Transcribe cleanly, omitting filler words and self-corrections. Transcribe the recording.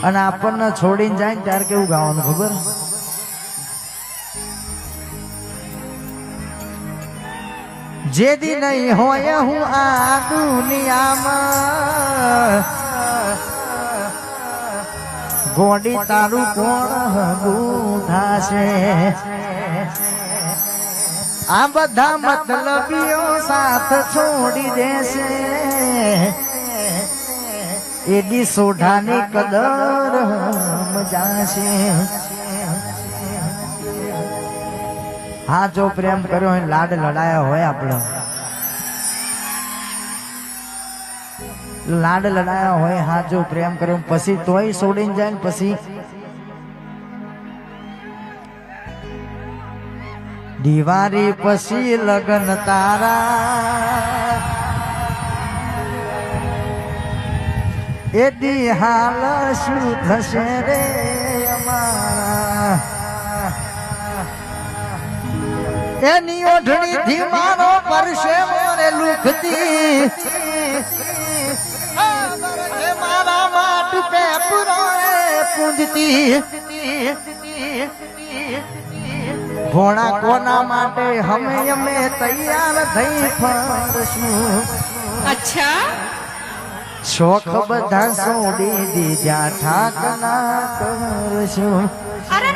અને આપણને છોડીને જાય ને ત્યારે કેવું ગાવાનું ખબર? જેદી નહીં હોય હું આ દુનિયામાં ગોડી તારું કોણ હગું આ બધા મતલબીઓ સાથ છોડી દેશે એડી સોઢાની કદર મજાશે. હા, જો પ્રેમ કર્યો હોય, લાડ લડાયા હોય, આપણે લાડ લડાયા હોય, હા જો પ્રેમ કર્યો પછી તોય છોડીને જાય ને પછી દિવાળી પછી લગન તારા એડી હાલ શું થશે રે અમારા. એની ઓઢણી થી મારો પરસે મોરે લુખતી મારા માટ પે પુરાએ પૂંજતી ભોણા કોના માટે અમે તૈયાર થઈ ફરશું. અચ્છા, શોખ બધા છોડી દીધા ઠાક ના કરશું. અરે